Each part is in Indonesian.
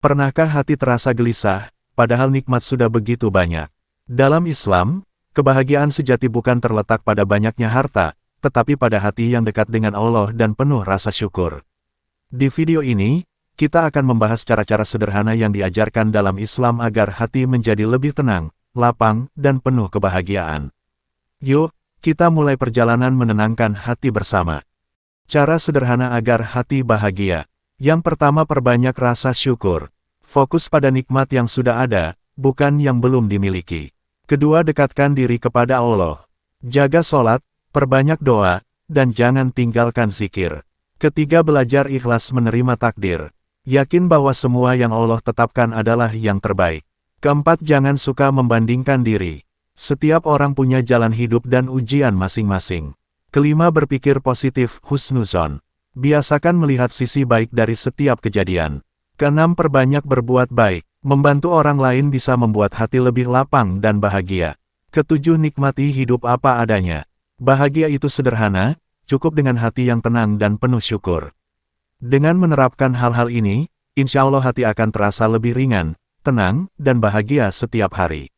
Pernahkah hati terasa gelisah, padahal nikmat sudah begitu banyak? Dalam Islam, kebahagiaan sejati bukan terletak pada banyaknya harta, tetapi pada hati yang dekat dengan Allah dan penuh rasa syukur. Di video ini, kita akan membahas cara-cara sederhana yang diajarkan dalam Islam agar hati menjadi lebih tenang, lapang, dan penuh kebahagiaan. Yuk, kita mulai perjalanan menenangkan hati bersama. Cara sederhana agar hati bahagia. Yang pertama, perbanyak rasa syukur. Fokus pada nikmat yang sudah ada, bukan yang belum dimiliki. Kedua, dekatkan diri kepada Allah. Jaga sholat, perbanyak doa, dan jangan tinggalkan zikir. Ketiga, belajar ikhlas menerima takdir. Yakin bahwa semua yang Allah tetapkan adalah yang terbaik. Keempat, jangan suka membandingkan diri. Setiap orang punya jalan hidup dan ujian masing-masing. Kelima, berpikir positif, husnuzon. Biasakan melihat sisi baik dari setiap kejadian. Keenam, perbanyak berbuat baik. Membantu orang lain bisa membuat hati lebih lapang dan bahagia. Ketujuh, nikmati hidup apa adanya. Bahagia itu sederhana, cukup dengan hati yang tenang dan penuh syukur. Dengan menerapkan hal-hal ini, insya Allah hati akan terasa lebih ringan, tenang, dan bahagia setiap hari.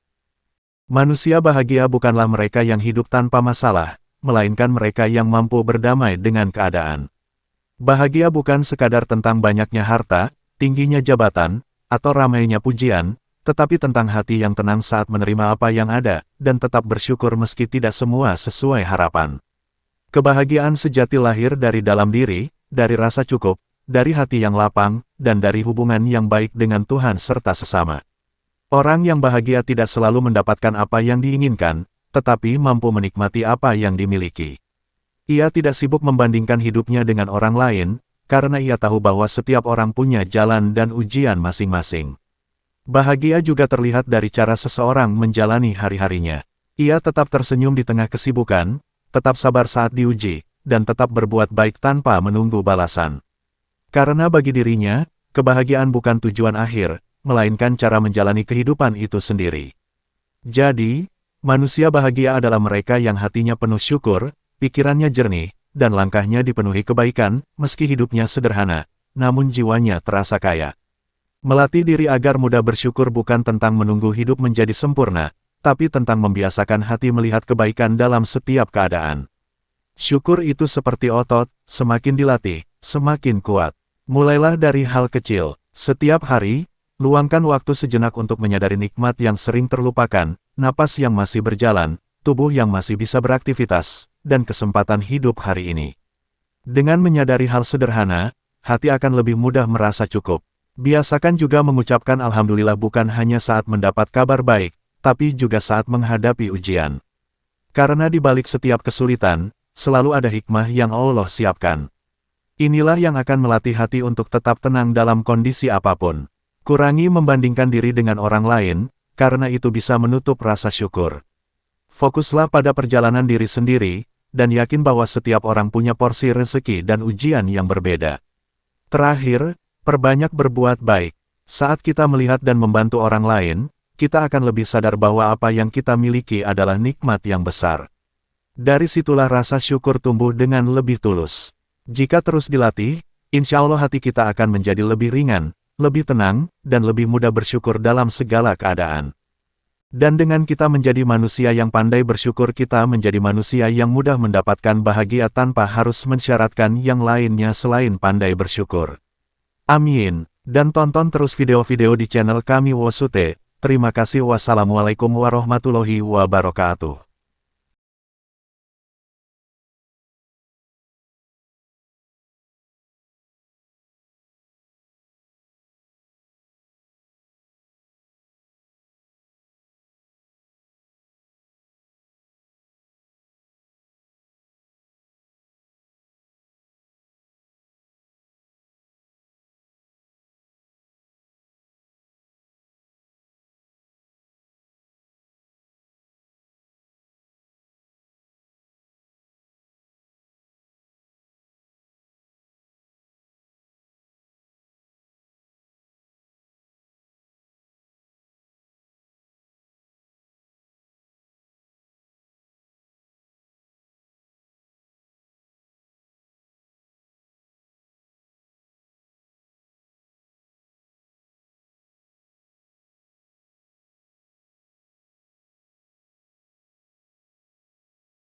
Manusia bahagia bukanlah mereka yang hidup tanpa masalah, melainkan mereka yang mampu berdamai dengan keadaan. Bahagia bukan sekadar tentang banyaknya harta, tingginya jabatan, atau ramainya pujian, tetapi tentang hati yang tenang saat menerima apa yang ada, dan tetap bersyukur meski tidak semua sesuai harapan. Kebahagiaan sejati lahir dari dalam diri, dari rasa cukup, dari hati yang lapang, dan dari hubungan yang baik dengan Tuhan serta sesama. Orang yang bahagia tidak selalu mendapatkan apa yang diinginkan, tetapi mampu menikmati apa yang dimiliki. Ia tidak sibuk membandingkan hidupnya dengan orang lain, karena ia tahu bahwa setiap orang punya jalan dan ujian masing-masing. Bahagia juga terlihat dari cara seseorang menjalani hari-harinya. Ia tetap tersenyum di tengah kesibukan, tetap sabar saat diuji, dan tetap berbuat baik tanpa menunggu balasan. Karena bagi dirinya, kebahagiaan bukan tujuan akhir, melainkan cara menjalani kehidupan itu sendiri. Jadi, manusia bahagia adalah mereka yang hatinya penuh syukur, pikirannya jernih, dan langkahnya dipenuhi kebaikan, meski hidupnya sederhana, namun jiwanya terasa kaya. Melatih diri agar mudah bersyukur bukan tentang menunggu hidup menjadi sempurna, tapi tentang membiasakan hati melihat kebaikan dalam setiap keadaan. Syukur itu seperti otot, semakin dilatih, semakin kuat. Mulailah dari hal kecil. Setiap hari, luangkan waktu sejenak untuk menyadari nikmat yang sering terlupakan, napas yang masih berjalan, tubuh yang masih bisa beraktivitas, dan kesempatan hidup hari ini. Dengan menyadari hal sederhana, hati akan lebih mudah merasa cukup. Biasakan juga mengucapkan alhamdulillah bukan hanya saat mendapat kabar baik, tapi juga saat menghadapi ujian. Karena di balik setiap kesulitan, selalu ada hikmah yang Allah siapkan. Inilah yang akan melatih hati untuk tetap tenang dalam kondisi apapun. Kurangi membandingkan diri dengan orang lain, karena itu bisa menutup rasa syukur. Fokuslah pada perjalanan diri sendiri, dan yakin bahwa setiap orang punya porsi rezeki dan ujian yang berbeda. Terakhir, perbanyak berbuat baik. Saat kita melihat dan membantu orang lain, kita akan lebih sadar bahwa apa yang kita miliki adalah nikmat yang besar. Dari situlah rasa syukur tumbuh dengan lebih tulus. Jika terus dilatih, insya Allah hati kita akan menjadi lebih ringan, lebih tenang, dan lebih mudah bersyukur dalam segala keadaan. Dan dengan kita menjadi manusia yang pandai bersyukur, kita menjadi manusia yang mudah mendapatkan bahagia tanpa harus mensyaratkan yang lainnya selain pandai bersyukur. Amin. Dan tonton terus video-video di channel kami Wosute. Terima kasih. Wassalamualaikum warahmatullahi wabarakatuh.